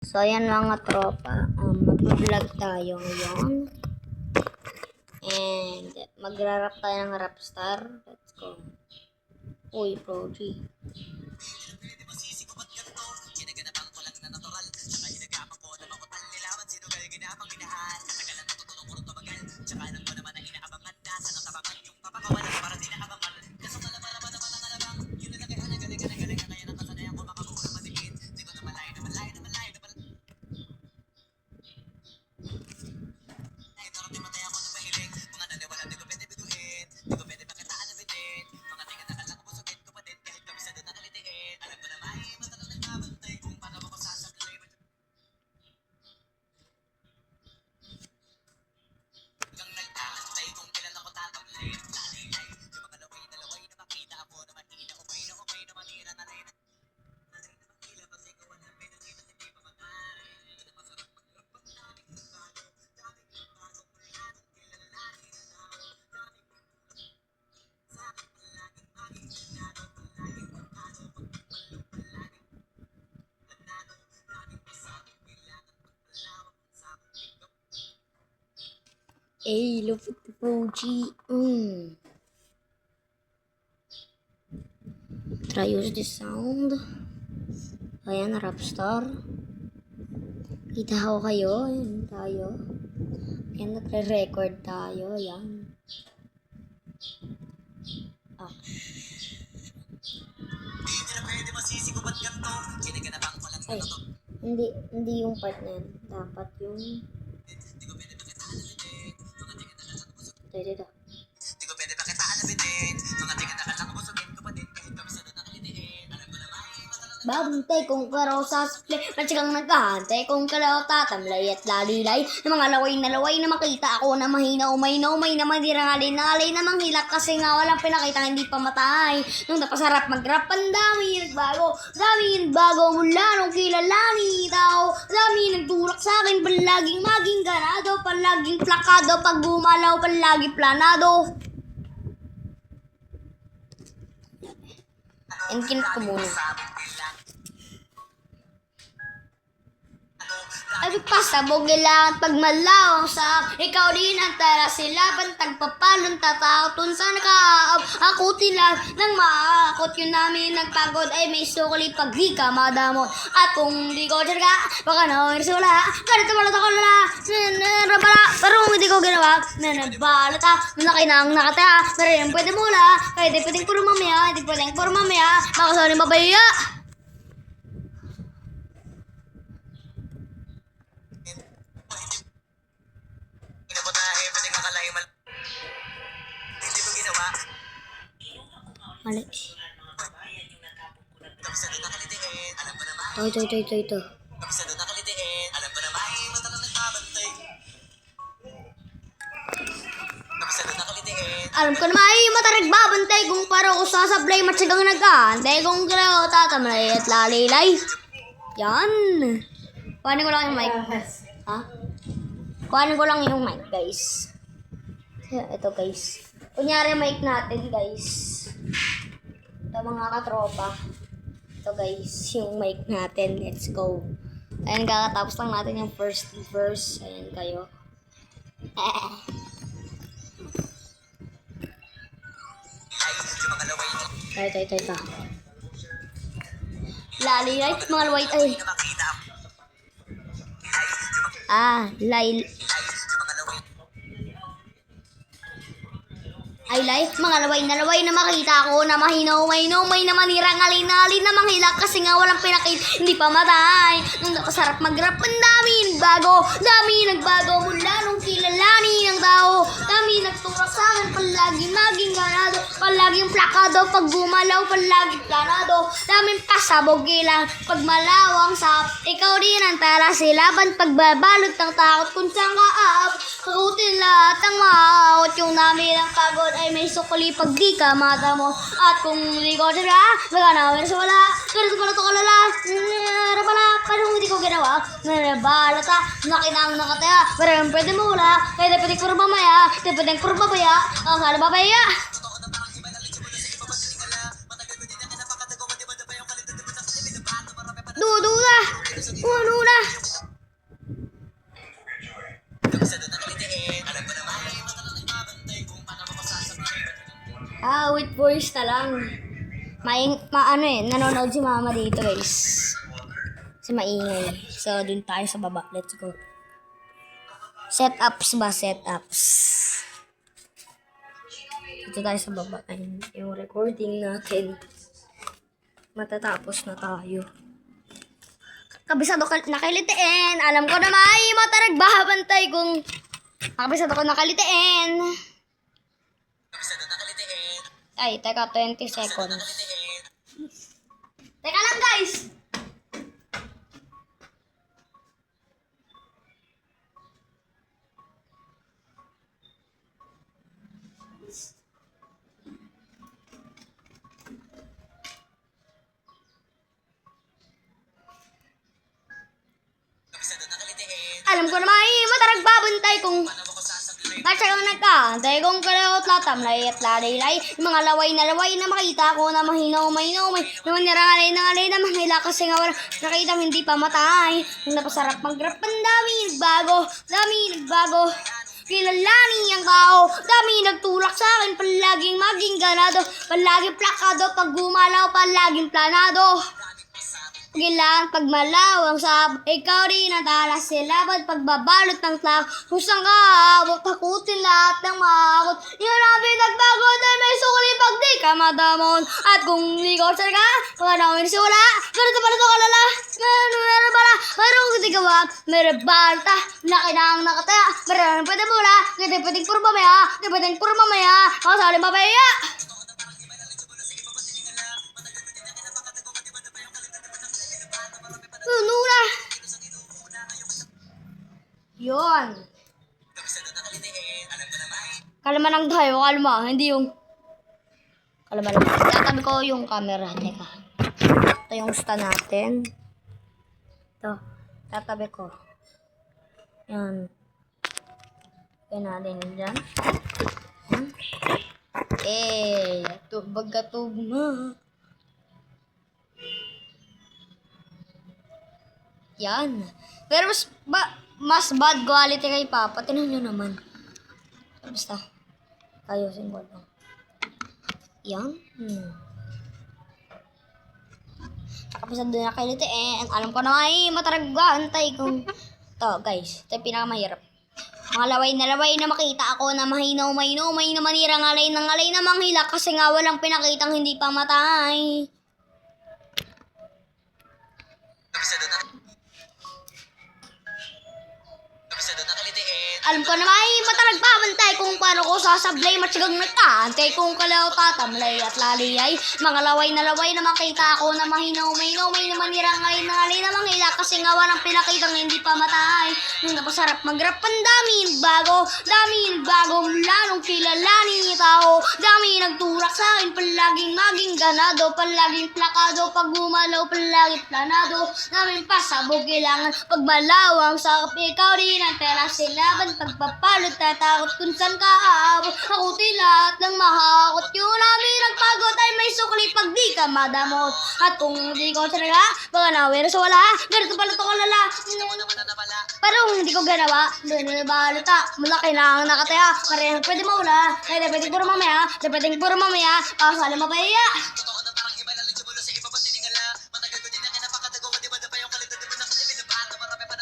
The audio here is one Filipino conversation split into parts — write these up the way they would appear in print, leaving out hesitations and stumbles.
So, ayan mga tropa. Mag-vlog tayo ngayon. And, magra-rap tayo ng Rapstar. Let's go. Uy, Pro G. Hey, look at the Pro G. Try use this sound. Ayan, Rapstar. Kita ko kayo. Ayan tayo. Ayan, nagre-record tayo. Ayan. Ay, hindi yung part na yan. Dapat yung... Ito. Babantay kong karaw sa split, matsikang naghahantay kong karaw tatamlay at lalilay ng mga laway na makita ako na mahina umay na madirang alay na manghilak kasi nga walang pinakita hindi pa matay. Nung napasarap mag-rap, ang dami nagbago mula nung kilalani tao. Dami nagtulak sa akin, palaging maging ganado, palaging plakado, pag bumalaw, palaging planado. And kinat ko muna. Ay pasabog kailangan pagmalaw sa ikaw din ang tara sila bantag papalon tatakot sa nakaab ako tila nang maakot yun namin nagpagod ay may sukli pag di ka madamot at kung di ko tiyarga baka nawin wala ganito balot ako lala narabala pero hindi ko ginawa nanabalot malaki na ang nakataya pero yung pwede mula pwede puro mamaya hindi pwedeng puro mamaya baka sa mabaya. Mali. Ito. Alam ko na may mata nagbabantay kung para ko sasablay matsagang nag-aantay kung kaya tatamlay at lalilay. Yan. Kuhanin ko lang yung mic. Ha? Kuhanin ko lang yung mic, guys. Ito, guys. Kunyari mic natin, guys. Ito mga katropa. Ito guys, yung mic natin. Let's go. Ayan, kakatapos lang natin yung first verse. Ayan kayo. Ito. Lalilay, mga luwait ay. Highlight, mga laway na makita ko na mahina umay na manirang alin na manghilak kasi nga walang pinakit, hindi pa matay. Nung napasarap mag-rap, ang dami nagbago mula nung kilalani ng tao. Dami nagturak sa akin, palaging maging ganado, palaging plakado, pag bumalaw, palaging planado. Daming pasabog ilang, pag malawang sap, ikaw din ang tara silaban, pagbabalot ng takot kung saan ka aap. Kakutin lahat ang maawat yung namin ang pagod ay may sukli pag di ka madamo. At kung hindi ko tira, baka namin sa wala. Ganito ko na ito kalala. Pala, paano hindi ko ginawa? Balata, nakinang nakataya. Pero yung pwede mo wala. Kaya pwede puro mamaya. Kaya pwede puro babaya. Ang sana babaya. Duda. with voice na lang. Nanonood si mama dito guys. Kasi maingay. So, dun tayo sa baba. Let's go. Setups ba? Setups. Dito tayo sa baba. Ayun, yung recording natin. Matatapos na tayo. Kabisado ka nakalitiin. Alam ko na may matarag babantay kung kabisado ko nakalitiin. Ay, teka, 20 seconds. Teka lang, guys! Alam ko na may matarag babantay kung basta kang nagkaantay kung kalawat latamlay at lalaylay. Yung mga laway na makita ko na mahinaw-mahinaw. May naman nirangalay na manila kasi nga wala nakita hindi pa matay. Nung napasarap mag-rap, ang dami nagbago. Kilalanin ang tao, dami nagtulak sa akin. Palaging maging ganado, palaging plakado. Pag gumalaw, palaging planado. Kailangan pagmalawang sa ikaw rin ang talas silabad pagbabalot ng tao. Husang kaabot, takutin lahat ng makakot. Yun ang pinagbago dahil may sukli pag di ka madamon. At kung di ko talaga, panganawin si wala. Ganito pala ito kalala. Meron pala, mayroong hindi gawa. Meron balta, laki na ang nakataya. Meron pwede mula, hindi pwedeng puro mamaya. Hindi pwedeng puro mamaya, makasaling papaya. Nuna! Yun. Kalma lang tayo, kalma. Hindi yung... Kalma lang. Tatabi ko yung camera. Teka. Ito yung stand natin. Ito. Tatabi ko. Yan. Yan natin dyan. Yan. Tubag katugma. Yan. Pero mas bad quality kay Papa. Tinan nyo naman. Basta. Ayusin ko lang. Yan. Tapos doon na kayo alam ko na may mataragantay kung... Ito guys. Ito yung pinakamahirap. Mga laway na makita ako na mahinaw-mahinaw. May na manirang alay na manghila kasi nga walang pinakitang hindi pa matay. Alam ko na may mataragpabantay kung paano ko sasablay matyagang nagkaantay kung kalaw tatamlay at laliyay. Mga laway na makita ako na mahinaw-mahinaw. May naman nirangay na alay na manghila kasi nga walang pinakitang hindi pa matay. Nung napasarap mag-rap, ang dami nagbago mula nung kilalanin ni tao. Dami nagturak sa akin, palaging maging ganado, palaging plakado. Pag gumalaw, palaging planado. Daming pasabog, kailangan pagmalawang sa ikaw rin ang tela silaban. Pagpapalot, tatakot kung saan ka aabot. Akutin lahat ng mahakot. Yun namin nagpagod ay may sukli pag di ka madamot. At kung hindi ko talaga, baka nawira sa wala. Ganito pala ito kalala. Pero kung hindi ko ganawa, doon na balota. Malaki na ang nakataya. Parehang pwede mawala. Hindi pwedeng puro mamaya. Hindi pwedeng puro mamaya. Pakasali mapaya.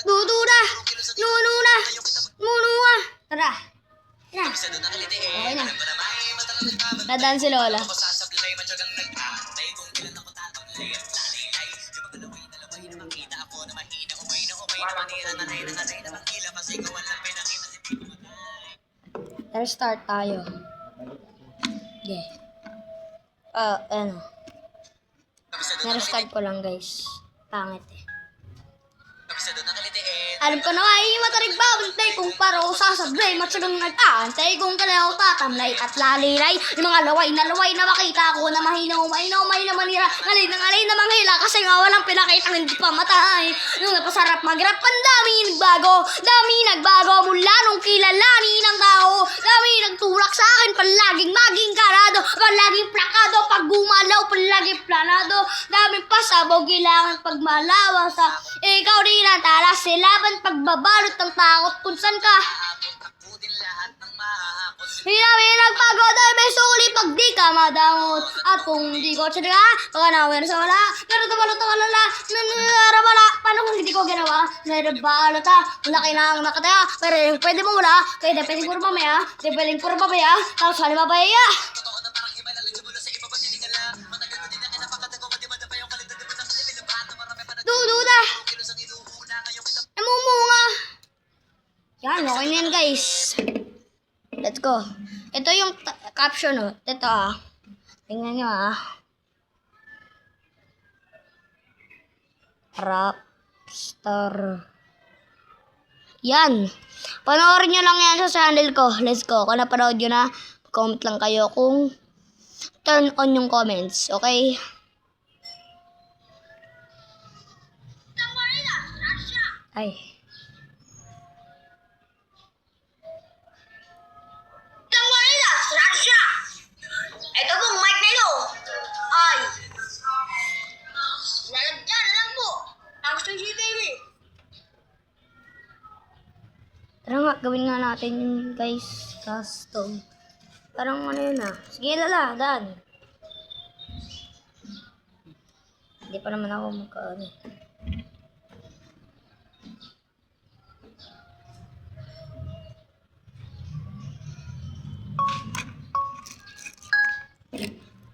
Dudura. Nununa. Munua. Tara. Na. Okay na. Nadaan si Lola. Restart tayo. Okay. Ano. Na-restart ko lang guys. Pangit eh. Alam ko na ay matarigbabantay kung para ko sasablay matyagang nagkaantay kung kalaw tatamlay at lalilay. Yung mga laway na makita ko na mahinaw-mahinaw. May naman ngalay na manghila kasi nga walang pinakitang hindi pa matay. Nung napasarap mag-rap, ang dami nagbago mula nung kilalanin ng tao. Dami nagtulak sa akin, palaging maging karado, palaging plakado. Pag gumalaw, palaging planado. Daming pasabog, kailangan pagmalawang sa ikaw rin ang talas silaban. Pagbabalot ng takot kung saan ka. Hinamin nagpagod ay may suli pag di ka madamot. At kung di ko tsaka, baka nawin sa wala. Pero tumalot ang alala, nangyarabala. Paano kung hindi ko ginawa? Narabalata, laki na ang nakataya. Pero pwede mo wala, kaya di pwedeng puro mamaya. Di pwedeng puro papaya, tapos sali mapaya. Dududa. Namumunga. Yan, okay na yan guys. Let's go. Ito yung caption, oh. Ito, ah. Tingnan nyo, ah. Rapstar. Yan. Panoorin nyo lang yan sa channel ko. Let's go. Kung napanood nyo na, comment lang kayo kung turn on yung comments. Okay? Ay. Ito pong mic na ito. Ay. Lalagyan na lang po. Ang CCTV. Tara nga, gawin nga natin yun guys. Custom. Parang ano yun ah. Sige lala, Dan. Hindi pa naman ako magkaano.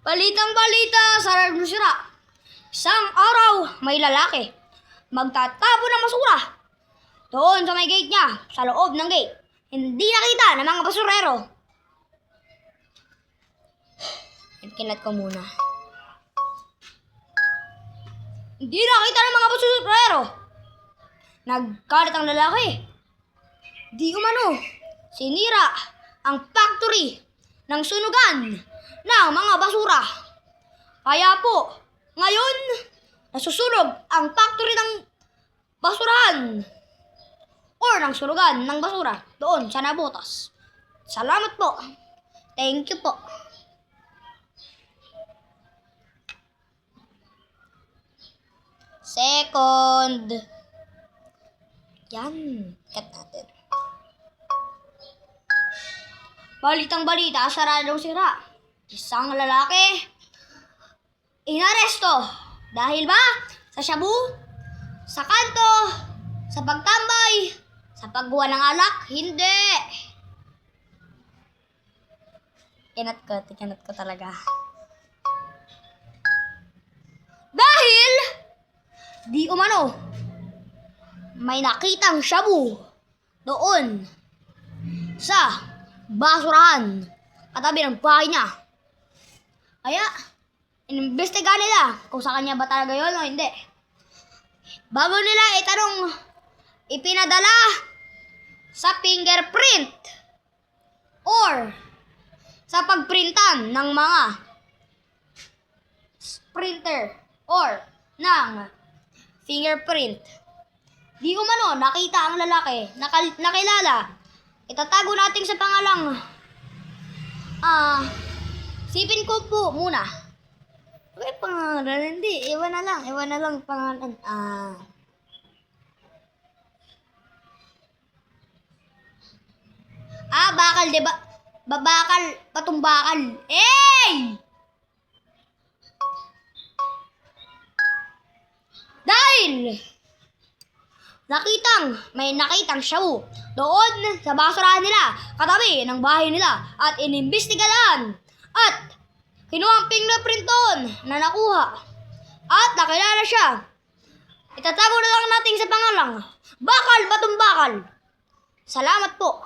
Balitang balita sa Radyo Sira. Isang araw, may lalaki magtatapo ng basura doon sa may gate niya, sa loob ng gate. Hindi nakita ng mga basurero. Kinat ko muna. Hindi nakita ng mga basurero. Nagkalit ang lalaki. Di umano, sinira ang factory ng sunugan ng mga basura. Kaya po, ngayon, nasusunog ang factory ng basurahan or ng sunugan ng basura doon sa Nabotas. Salamat po. Thank you po. Second. Yan. Cut natin. Balitang balita sa Radyo Sira. Isang lalaki inaresto dahil ba sa shabu, sa kanto, sa pagtambay, sa paggawa ng alak? Hindi. Tinat ko talaga. Dahil di umano may nakitang shabu doon sa basurahan katabi ng bahay niya. Kaya, inimbestigahan nila kung sa kanya ba talaga yun o hindi. Bago nila itanong, ipinadala sa fingerprint or sa pagprintan ng mga printer or ng fingerprint. Di umano, nakita ang lalaki, nakilala. Itatago natin sa pangalang Sipin ko po muna. Okay, pangalan, hindi. Iwan na lang pangalan. Bakal, diba? Babakal, patumbakal. Dahil may nakitang shabu doon sa basurahan nila, katabi ng bahay nila, at inimbestigahan at kinuha ang fingerprint doon na nakuha at nakilala siya. Itatago na lang natin sa pangalang Bakal Batumbakal. Salamat po.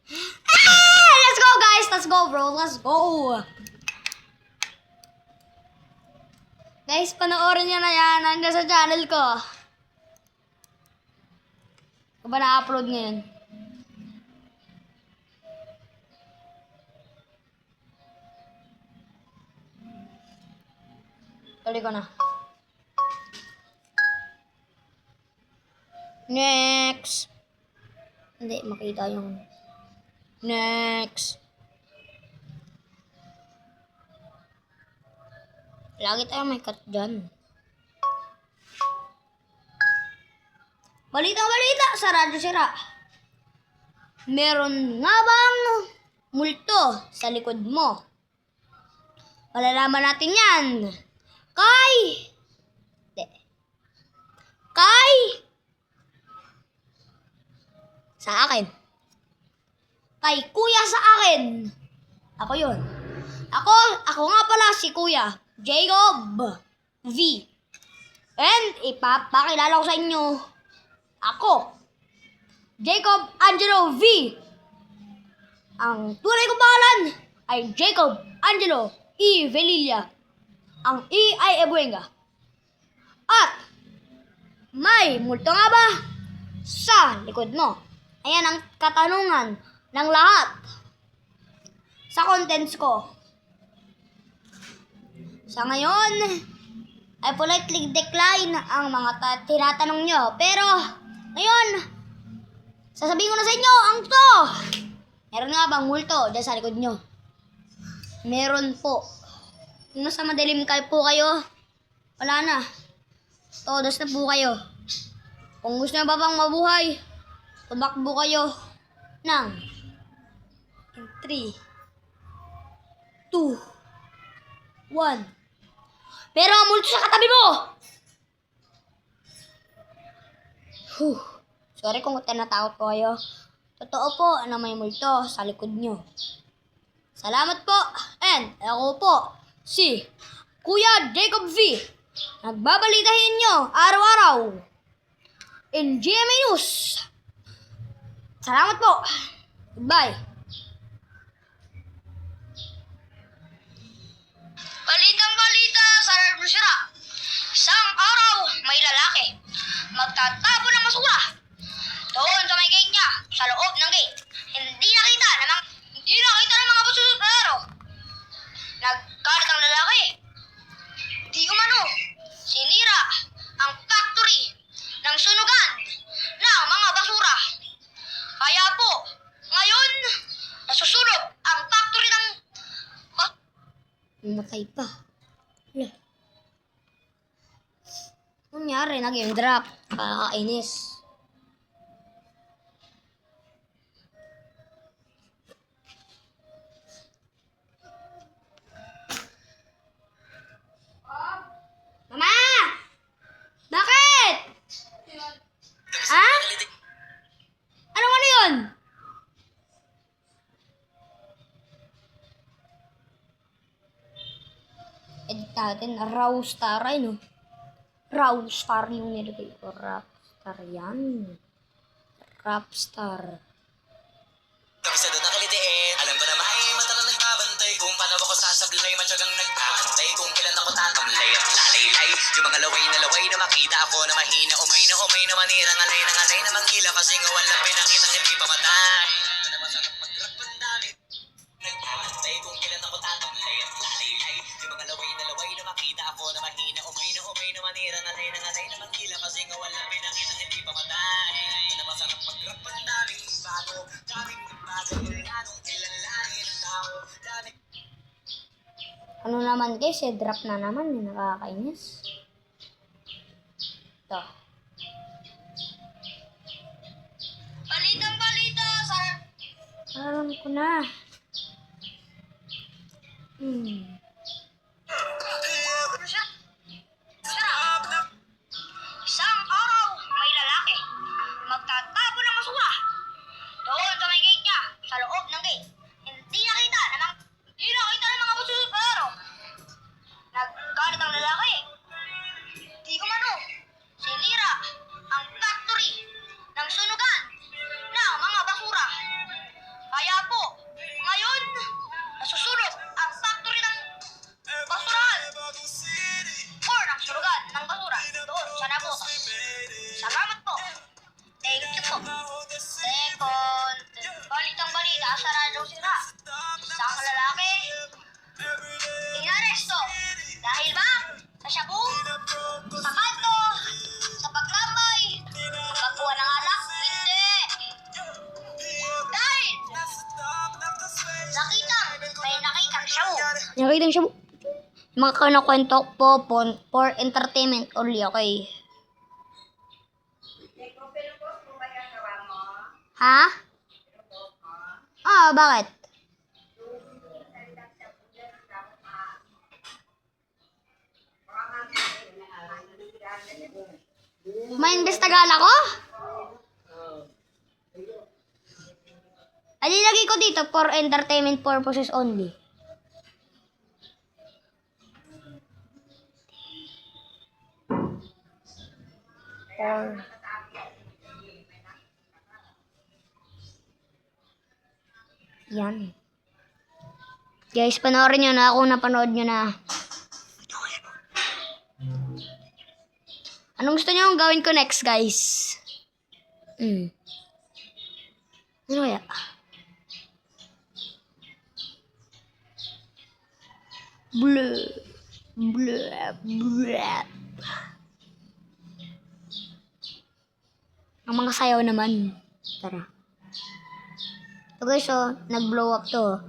Let's go guys! Let's go bro! Let's go! Guys, panoorin nyo na yan. Hanggang sa channel ko. Kung ba na-upload ngayon? Tuloy ko na. Next. Hindi, makita yung next. Lagi tayo may cut dyan. Balita sa Radyo Sira. Meron nga bang multo sa likod mo. Malalaman natin yan. Kay! Di. Kay! Sa akin. Kay kuya sa akin. Ako yun. Ako nga pala si Kuya Jacob V. And ipapakilala ko sa inyo. Ako, Jacob Angelo V. Ang tunay kong pangalan ay Jacob Angelo E. Velilla. Ang E ay Ebuenga. At may multo nga ba sa likod mo? Ayan ang katanungan ng lahat sa contents ko. Sa ngayon, I politely decline ang mga tinatanong nyo. Pero, ngayon, sasabihin ko na sa inyo ang to. Meron nga bang multo dyan sa likod nyo? Meron po. Kung nasa madilim po kayo, wala na. Todos na po kayo. Kung gusto nyo pa pang mabuhay, tumakbo kayo ng 3, 2, 1. Pero ang multo sa katabi mo! Sorry kung tinatakot ko kayo. Totoo po na may multo sa likod nyo. Salamat po. And ako po, si Kuya Jacob V. Nagbabalitahin nyo araw-araw in GMA News. Salamat po. Goodbye. Balitang balita sa Rusira. Isang araw may lalaki magtatapon ng basura doon sa may gate niya, sa loob ng gate. Hindi nakita ng mga basusurero. Nagkalat ang lalaki. Di umano sinira ang factory ng sunugan ng mga basura. Kaya po, ngayon, nasusunog ang factory ng Matay pa. Wala. Nangyari, nag-game drop. Kakainis. Mama! Bakit? Ha? Ano yun? Edit natin. Raw star ay no? Raw star yung nilagay ko. Rap star yan. Rap star. Kabisado na kalitiin. Alam ko na may mata na nagbabantay. Kung paano ako sasablay, matyagang nagkakantay. Kung kailan ako tatamlay at lalaylay. Yung mga laway na makita ako na mahina. Umay na manira. Ngalay na manghila. Kasi nga walang pinakitang hindi pamatay. Ito na masarap mag-rap ang dami. Nagkakantay kung kailan ako tatamlay at lalaylay. Yung mga laway na makita ako na mahina. Umay na manira. Ngalay na manghila. Kasi nga walang pinakitang hindi pamatay. Ito na masarap mag-rap ang daming bago. Daming ano naman guys, drop na naman, nakakainis. Ito. Balitang balita, sir. Alam ko na. Isang araw, may lalaki magtatapon ng basura doon sa may gate niya, sa loob ng gate. Hindi nakita ng mga basusurero. Nagkalat ang lalaki. Di umano sinira ang factory ng sunugan ng mga basura. Kaya po, ngayon, nasusunog ang factory ng basurahan or ng sunugan ng basura doon sa Nabotas. Salamat po. Thank you po. Second, balitang balita sa Radyo Sira. Isang lalaki inaresto dahil ba sa shabu, sa kanto, sa paglambay, pagkuha ng alak, hindi. Dahil nakitang shabu. Nakitang shabu. Mga kanakwento po for entertainment only, okay? Ha? Ah, bakit? Ma-invest agad ako? Ay, lagay ko dito for entertainment purposes only. Or yan. Guys, panoorin nyo na kung napanood nyo na. Anong gusto nyo gawin ko next, guys? Ano kaya? Bleh. Bleh. Bleh. Ang mga sayaw naman. Tara. So guys, nag-blow up to.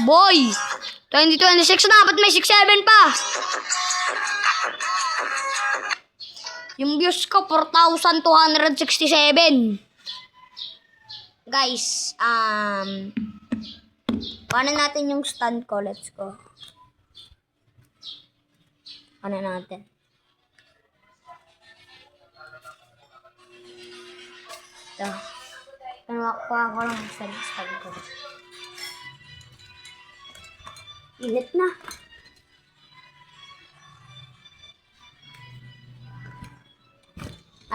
Boy! 2026 na, ba't may 6-7 pa? Yung views ko, 4,267. Guys, paano natin yung stand ko? Let's go. Paano natin? Ito. Panakuha ko lang sa stand ko. Init na.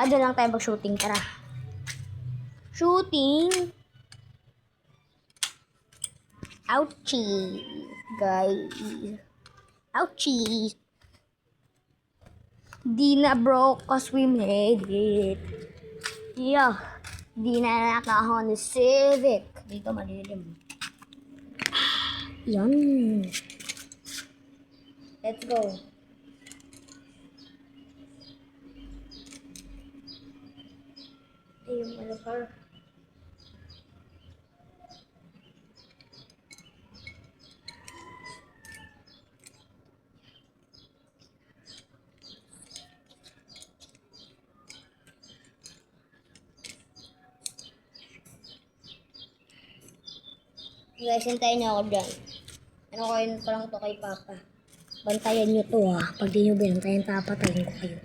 Doon lang tayo mag-shooting. Tara. Shooting. Ouchie. Guys. Ouchie. Di na broke cause we made it. Yeah. Di na nakahon ni Civic. Dito malilim. Yan. Let's go. Yung ano pa. Guys, hintayin niyo ako dyan. Ano ko yun pa lang to kay Papa. Bantayan niyo to ha. Pag di niyo binantayan, papatayin ko kayo.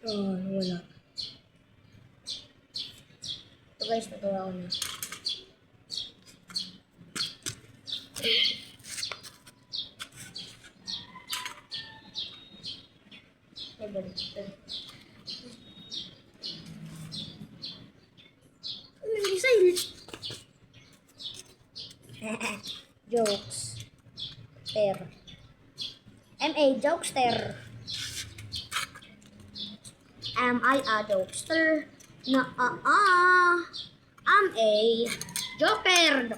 Wala. So guys, nagawa ko na. Jokes. M.A. Jokester. Am I a jokester? I'm a joker.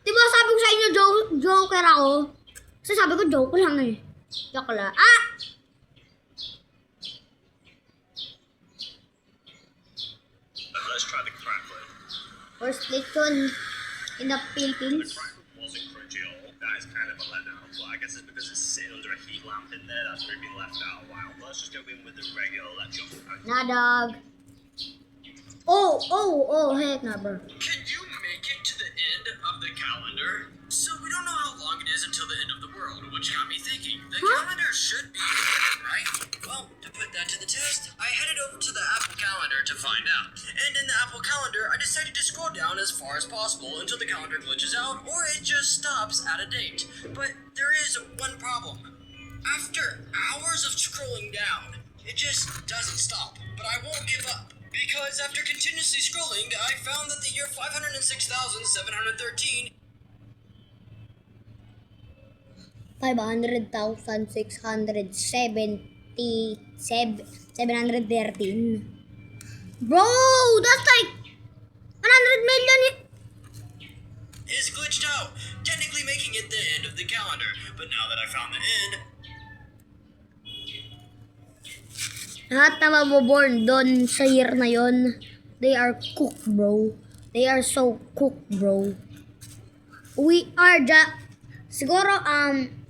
Diba sabi ko sa inyo, joker ako? Kasi sabi ko, joke lang eh. Joke lang. Let's try the crackling. First lechon in the Philippines. Wasn't crunchy at all. That is kind of a letdown. Well, I guess it's because it's sitting under a heat lamp in there. That's maybe been left out a while. Let's just go in with the regular lechon. Nah, dog. Oh, heck nah, bro. Can you make it to the end of the calendar? So we don't know how long it is until the end of the world, which got me thinking. The calendar should be, right? Well, to put that to the test, I headed over to the Apple Calendar to find out. And in the Apple Calendar, I decided to scroll down as far as possible until the calendar glitches out or it just stops at a date. But there is one problem. After hours of scrolling down, it just doesn't stop. But I won't give up. Because after continuously scrolling, I found that the year 506,713 500,607 Bro, that's like 100 million. Is glitched out, technically making it the end of the calendar. But now that I found the end, Lahat na maboborn doon sa year na yon, they are cooked, bro. They are so cooked, bro. We are siguro,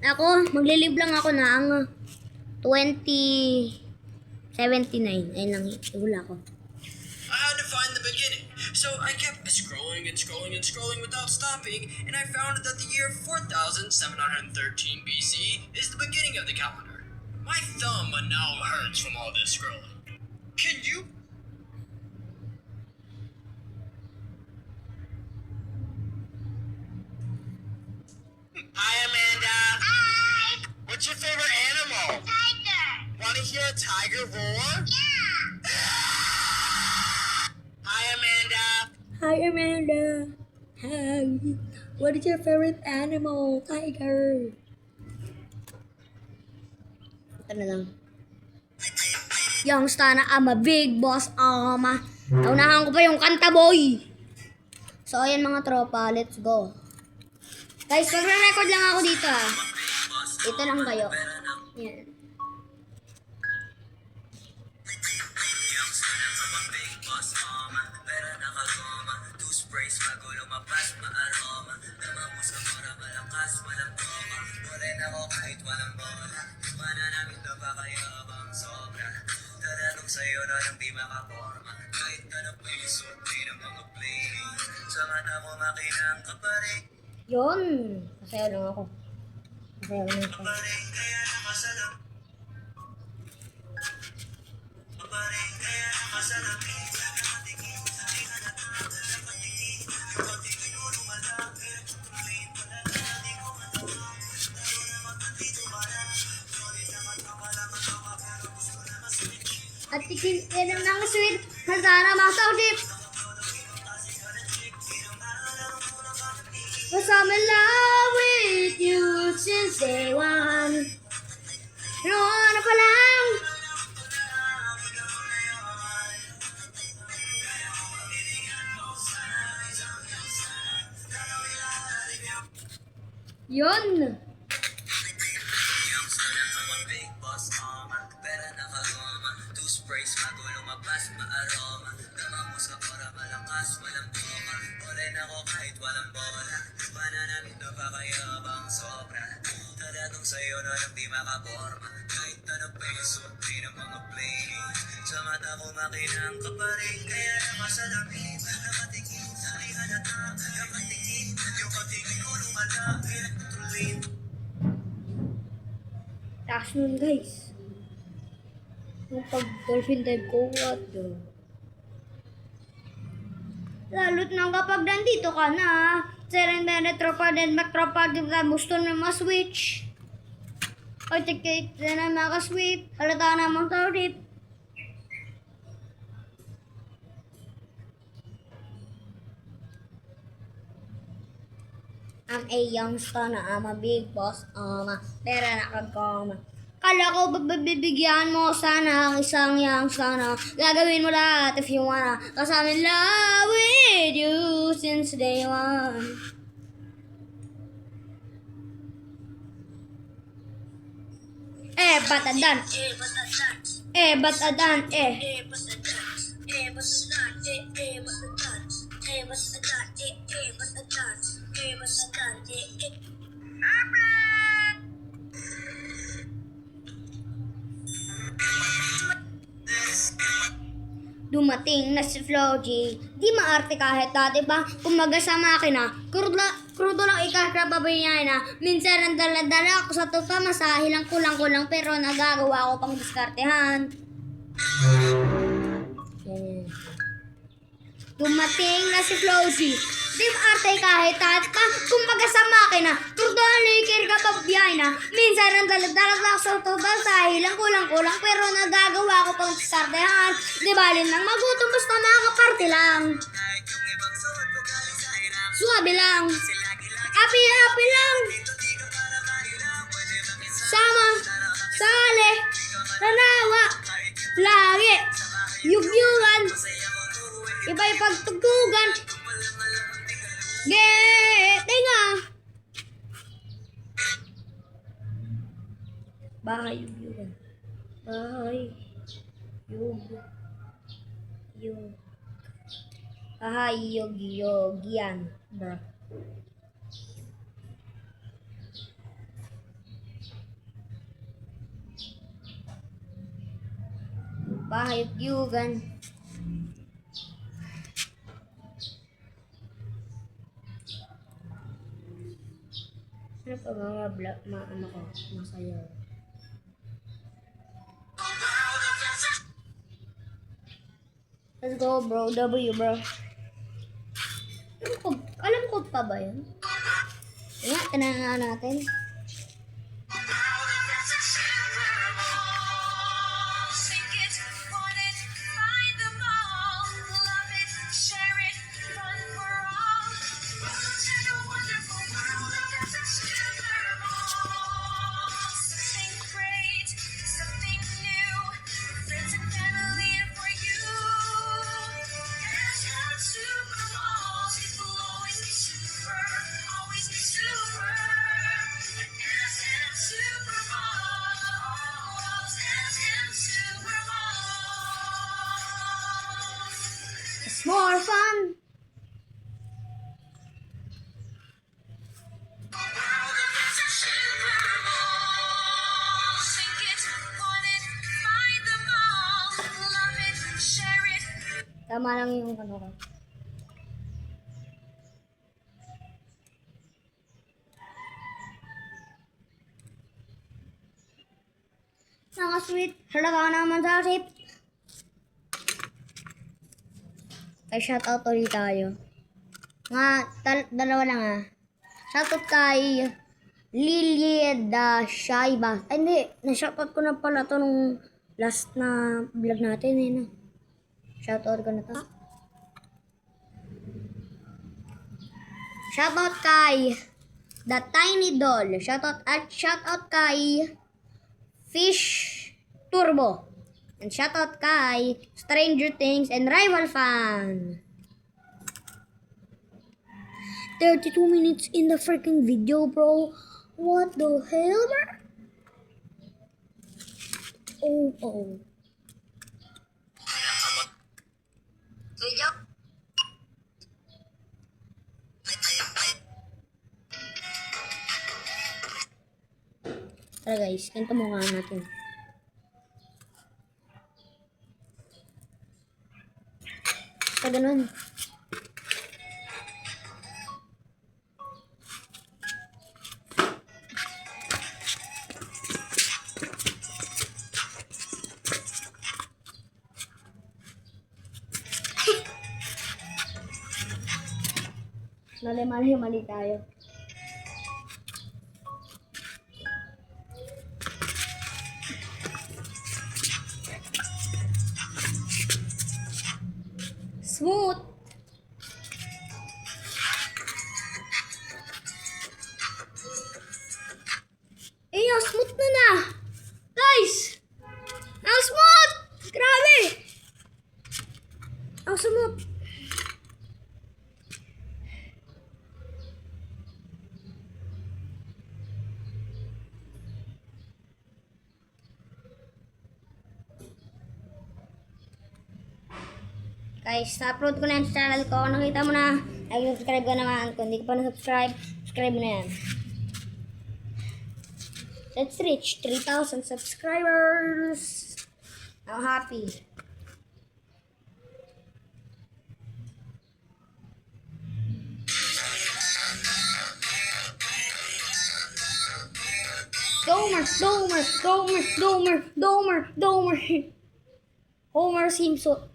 ako, maglilive lang ako ng 2079. Ayun lang, wala ko. I had to find the beginning. So I kept scrolling and scrolling and scrolling without stopping, and I found that the year 4713 BC is the beginning of the calendar. My thumb now hurts from all this scrolling. Can you? Hi, Amanda. Hi! What's your favorite animal? Tiger! Want to hear a tiger roar? Yeah! Hi, Amanda. Hi, Amanda. Hi. What is your favorite animal? Tiger. Ito na lang. Youngster na I'm a big boss, Naunahan ko pa yung kanta, boy. So, ayan mga tropa. Let's go. Guys, magre-record lang ako dito, Ito lang kayo. Yan. Sa'yo na lang di makaporma. Kahit ano pa yung suot, di ng mga playing. Sa mata ko makinang kaparing. Yun. Masayaw lang ako. Masayaw lang ako. Kaparing kaya nakasalam. Kaparing kaya nakasalam. Nakatingin, di ka nakatingin. Yung patingin mo lumalapit. Tuloyin pala na di ko matulog. Lalo naman nandito ka na. Sorry naman kapalaman ako pero gusto na maswitch. At tikin ng sweet. Hasara masawdip. Cause I'm in love with you since day one. Ano pa lang? Yun. Sa'yo na lang di makaporma. Kahit ano pa yung suot, di ng mga playing. Sa mata ko makinang kaparing. Kaya nakasalamin, nakatingin. Di halata, nakatingin. Yung patingin ko lumalapit. Tuloyin. Taas nun, guys. Yung pag-dolphin dive ko, what the? Lalo't na kapag nandito ka na, Serendipity tropa din magtropa din ka gusto na ma-switch. O tikit na maka-sweep. Halata na mong tawrit. I'm a youngster na I'm a big boss, pero nakagkoma. Kala ko bibigyan mo sana ang isang youngster na gagawin mo lahat if you wanna. Cause I'm in love with you since day one. Batadan. Batadan. Dumating na si Floji. Di maarte kahit dati pa. Kumaga sa makina. Krudo lang ikakababay niya na. Minsan ang dala-dala ako sa tuta. Masahe lang kulang-kulang pero nagagawa ko pang diskartehan. Yan. Dumating na si Floji. Di maarte kahit dati pa. Kumaga sa makina. Krudo lang ikakababay na. Minsan ang dala-dala ako sa tuta. Masahe lang kulang-kulang pero nagagawa ko pang diskartehan. Di balin lang magutom basta makakaparte lang. Suwabe lang. Happy lang. Sama. Sale. nanawa, lagi, yugyugan, iba'y pagtugtugan, tinga. Bahay yugyugan, bahay bahay yugyan, bro. Bahay yugyugan. Ano pa mga vlog, ano ko, masayaw. Let's go, bro. W, bro. Alam ko pa ba yun? Nga, tinangan natin. It's more fun. Tama lang yung ano ko. Mga sweet. Halaga naman sa tip. Ay, shoutout ulit tayo. Nga, dalawa lang ah. Shoutout kay Lily da Shaiba. Ay, hindi. Na-shoutout ko na pala to nung last na vlog natin eh. No? Shoutout ko na to. Shoutout kay The Tiny Doll. Shoutout kay Fish Turbo. And shoutout kay Stranger Things and Rival Fan. 32 minutes in the freaking video, bro. What the hell, bro? Oh. Tara guys, ganito mo nga natin. So, ganun. Mali tayo. Smooth. Ang smooth na. Guys! Ang smooth! Grabe! Ang smooth. Guys, na-upload ko na yung channel ko. Nakita mo na. Like, subscribe ka naman. Kung hindi ka pa na-subscribe, subscribe mo na yan. Let's reach 3,000 subscribers. I'm happy. Domer. Homer Simpson.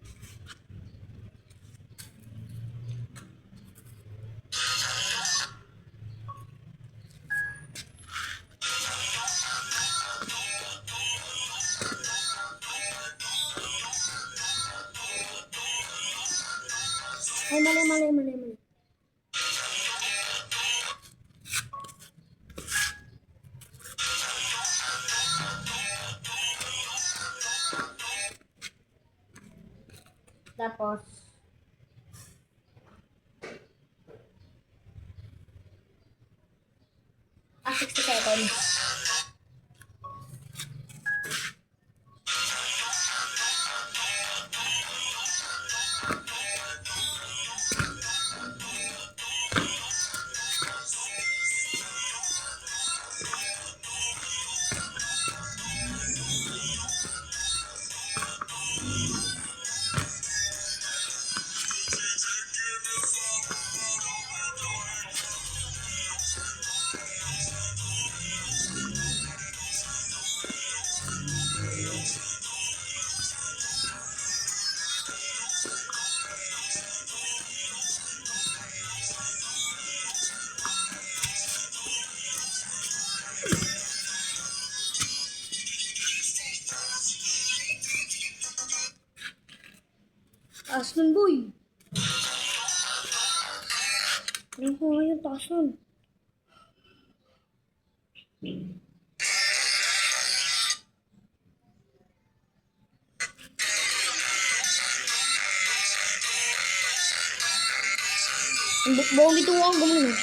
Ay, mali. Tapos, ah, 60 seconds. Taas nun, boy. Ano ko nga yung taas nun? Ang buong bituwa ang gumulong.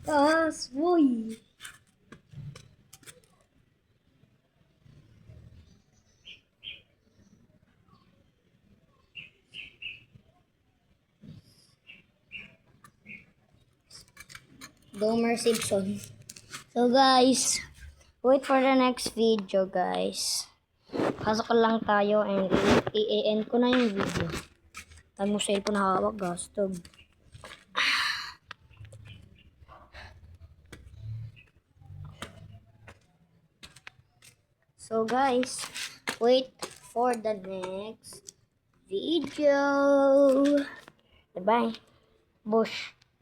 Taas, boy. Gomer Simpson. So guys, wait for the next video guys. Pasok lang tayo and i-end ko na yung video. Tayo mo cellphone hawak, gastog. So guys, wait for the next video. Bye-bye. Bush.